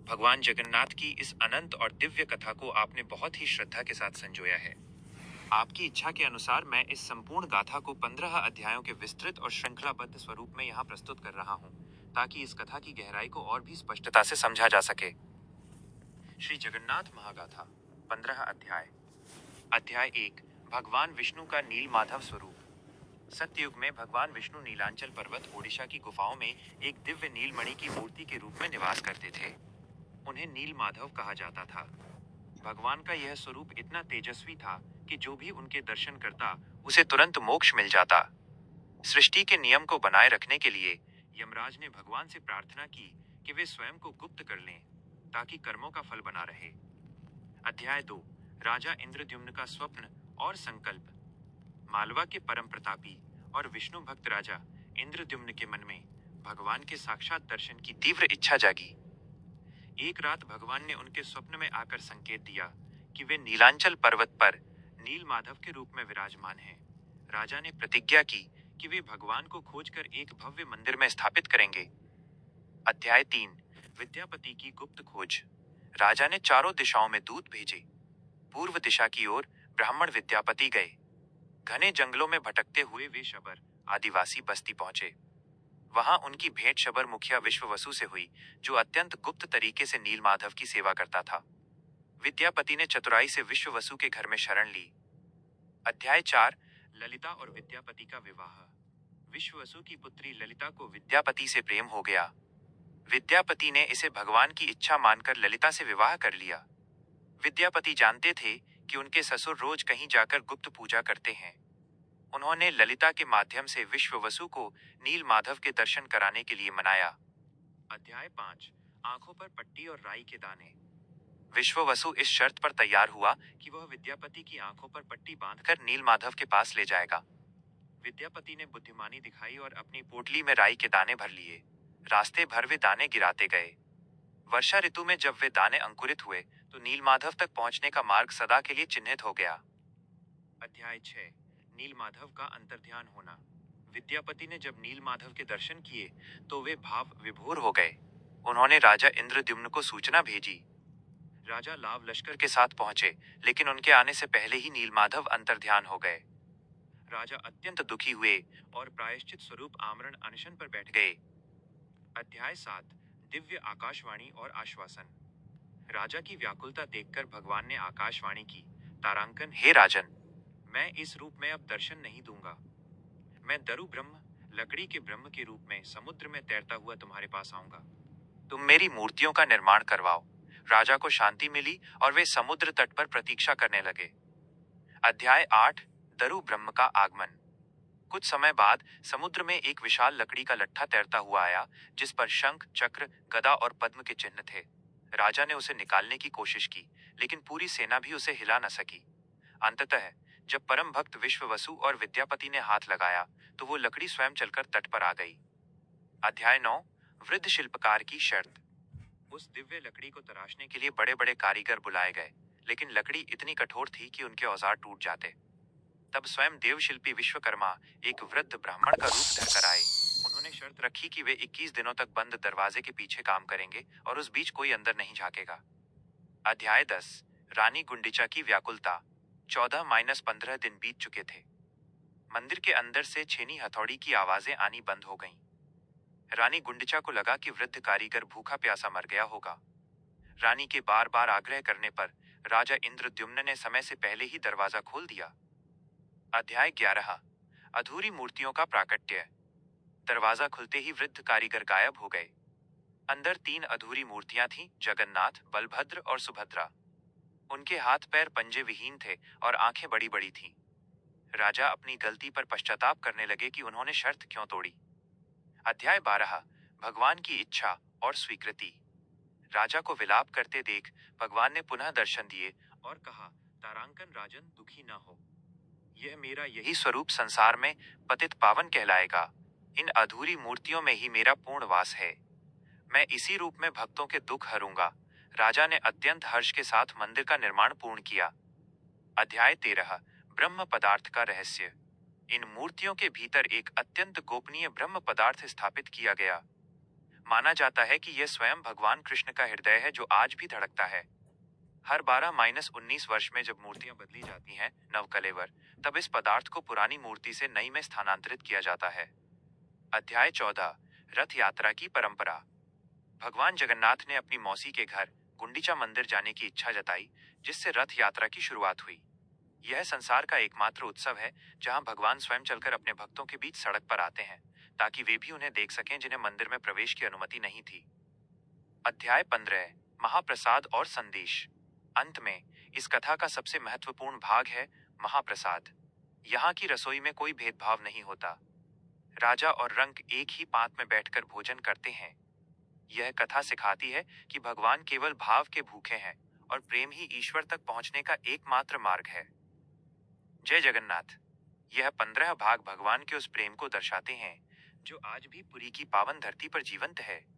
भगवान जगन्नाथ की इस अनंत और दिव्य कथा को आपने बहुत ही श्रद्धा के साथ संजोया है। आपकी इच्छा के अनुसार मैं इस संपूर्ण गाथा को 15 अध्यायों के विस्तृत और श्रृंखलाबद्ध स्वरूप में यहाँ प्रस्तुत कर रहा हूँ, ताकि इस कथा की गहराई को और भी स्पष्टता से समझा जा सके। श्री जगन्नाथ महागाथा 15 अध्याय। अध्याय 1। भगवान विष्णु का नील माधव स्वरूप। सत्ययुग में भगवान विष्णु नीलांचल पर्वत ओडिशा की गुफाओं में एक दिव्य नीलमणि की मूर्ति के रूप में निवास करते थे। उन्हें नील माधव कहा जाता था। भगवान का यह स्वरूप इतना तेजस्वी था कि जो भी उनके दर्शन करता उसे तुरंत मोक्ष मिल जाता। सृष्टि के नियम को बनाए रखने के लिए यमराज ने भगवान से प्रार्थना की कि वे स्वयं को गुप्त कर लें, ताकि कर्मों का फल बना रहे। अध्याय 2। राजा इंद्रद्युम्न का स्वप्न और संकल्प। मालवा के परम प्रतापी और विष्णु भक्त राजा इंद्रद्युम्न के मन में भगवान के साक्षात दर्शन की तीव्र इच्छा जागी। एक रात भगवान ने उनके स्वप्न में आकर संकेत दिया कि वे नीलांचल पर्वत पर नील माधव के रूप में विराजमान हैं। राजा ने प्रतिज्ञा की कि वे भगवान को खोजकर एक भव्य मंदिर में स्थापित करेंगे। अध्याय 3। विद्यापति की गुप्त खोज। राजा ने चारों दिशाओं में दूत भेजे। पूर्व दिशा की ओर ब्राह्मण विद्यापति गए। घने जंगलों में भटकते हुए वे शबर आदिवासी बस्ती पहुंचे। वहां उनकी भेंट शबर मुखिया विश्ववसु से हुई, जो अत्यंत गुप्त तरीके से नील माधव की सेवा करता था। विद्यापति ने चतुराई से विश्ववसु के घर में शरण ली। अध्याय 4। ललिता और विद्यापति का विवाह। विश्ववसु की पुत्री ललिता को विद्यापति से प्रेम हो गया। विद्यापति ने इसे भगवान की इच्छा मानकर ललिता से विवाह कर लिया। विद्यापति जानते थे कि उनके ससुर रोज कहीं जाकर गुप्त पूजा करते हैं। उन्होंने ललिता के माध्यम से विश्ववसु को नील माधव के दर्शन कराने के लिए मनाया। अध्याय 5। आंखों पर पट्टी और राई के दाने। विश्ववसु इस शर्त पर तैयार हुआ कि वह विद्यापति की आंखों पर पट्टी बांधकर नील माधव के पास ले जाएगा। विद्यापति ने बुद्धिमानी दिखाई और अपनी पोटली में राई के दाने भर लिए। रास्ते भर वे दाने गिराते गए। वर्षा ऋतु में जब वे दाने अंकुरित हुए तो नील माधव तक पहुंचने का मार्ग सदा के लिए चिन्हित हो गया। अध्याय 6। नील माधव का अंतर्ध्यान होना। विद्यापति ने जब नील माधव के दर्शन किए तो वे भाव विभोर हो गए। उन्होंने राजा इंद्रद्युम्न को सूचना भेजी। राजा लाव लश्कर के साथ पहुंचे, लेकिन उनके आने से पहले ही नील माधव अंतर्ध्यान हो गए। राजा अत्यंत दुखी हुए और प्रायश्चित स्वरूप आमरण अनशन पर बैठ गए। अध्याय 7। दिव्य आकाशवाणी और आश्वासन। राजा की व्याकुलता देखकर भगवान ने आकाशवाणी की, तारांकन, हे राजन, मैं इस रूप में अब दर्शन नहीं दूंगा। मैं दरु ब्रह्म, लकड़ी के ब्रह्म के रूप में समुद्र में तैरता हुआ तुम्हारे पास आऊंगा। तुम मेरी मूर्तियों का निर्माण करवाओ। राजा को शांति मिली और वे समुद्र तट पर प्रतीक्षा करने लगे। अध्याय 8। दरु ब्रह्म का आगमन। कुछ समय बाद समुद्र में एक विशाल लकड़ी का लट्ठा तैरता हुआ आया, जिस पर शंख, चक्र, गदा और पद्म के चिन्ह थे। राजा ने उसे निकालने की कोशिश की, लेकिन पूरी सेना भी उसे हिला न सकी। अंततः जब परम भक्त विश्ववसु और विद्यापति ने हाथ लगाया तो वो लकड़ी स्वयं चलकर तट पर आ गई। अध्याय 9। वृद्ध शिल्पकार की शर्त। उस दिव्य लकड़ी को तराशने के लिए बड़े बड़े कारीगर बुलाए गए, लेकिन लकड़ी इतनी कठोर थी कि उनके औजार टूट जाते। तब स्वयं देवशिल्पी विश्वकर्मा एक वृद्ध ब्राह्मण का रूप धरकर आए। उन्होंने शर्त रखी कि वे 21 दिनों तक बंद दरवाजे के पीछे काम करेंगे और उस बीच कोई अंदर नहीं झांकेगा। अध्याय 10। रानी गुंडिचा की व्याकुलता। 14-15 दिन बीत चुके थे। मंदिर के अंदर से छेनी हथौड़ी की आवाजें आनी बंद हो गईं। रानी गुंडिचा को लगा कि वृद्ध कारीगर भूखा प्यासा मर गया होगा। रानी के बार बार आग्रह करने पर राजा इंद्रद्युम्न ने समय से पहले ही दरवाजा खोल दिया। अध्याय 11। अधूरी मूर्तियों का प्राकट्य। दरवाजा खुलते ही वृद्ध कारीगर गायब हो गए। अंदर 3 अधूरी मूर्तियां थीं, जगन्नाथ, बलभद्र और सुभद्रा। उनके हाथ पैर पंजे विहीन थे और आंखें बड़ी बड़ी थीं। राजा अपनी गलती पर पश्चाताप करने लगे कि उन्होंने शर्त क्यों तोड़ी। अध्याय 12। भगवान की इच्छा और स्वीकृति। राजा को विलाप करते देख भगवान ने पुनः दर्शन दिए और कहा, तारांकन राजन, दुखी न हो। यह मेरा यही स्वरूप संसार में पतित पावन कहलाएगा। इन अधूरी मूर्तियों में ही मेरा पूर्ण वास है। मैं इसी रूप में भक्तों के दुख हरूंगा। राजा ने अत्यंत हर्ष के साथ मंदिर का निर्माण पूर्ण किया। अध्याय 13। ब्रह्म पदार्थ का रहस्य। इन मूर्तियों के भीतर एक अत्यंत गोपनीय ब्रह्म पदार्थ स्थापित किया गया। माना जाता है कि यह स्वयं भगवान कृष्ण का हृदय है जो आज भी धड़कता है। हर 12-19 वर्ष में जब मूर्तियां बदली जाती हैं, नवकलेवर, तब इस पदार्थ को पुरानी मूर्ति से नई में स्थानांतरित किया जाता है। अध्याय 14, रथ यात्रा की परंपरा। भगवान जगन्नाथ ने अपनी मौसी के घर गुंडीचा मंदिर जाने की इच्छा जताई, जिससे रथ यात्रा की शुरुआत हुई। यह संसार का एकमात्र उत्सव है जहां भगवान स्वयं चलकर अपने भक्तों के बीच सड़क पर आते हैं, ताकि वे भी उन्हें देख सकें जिन्हें मंदिर में प्रवेश की अनुमति नहीं थी। अध्याय 15, महाप्रसाद और संदेश। अंत में इस कथा का सबसे महत्वपूर्ण भाग है महाप्रसाद। यहाँ की रसोई में कोई भेदभाव नहीं होता। राजा और रंक एक ही पांत में बैठकर भोजन करते हैं। यह कथा सिखाती है कि भगवान केवल भाव के भूखे हैं और प्रेम ही ईश्वर तक पहुंचने का एकमात्र मार्ग है। जय जगन्नाथ। यह 15 भाग भगवान के उस प्रेम को दर्शाते हैं जो आज भी पुरी की पावन धरती पर जीवंत है।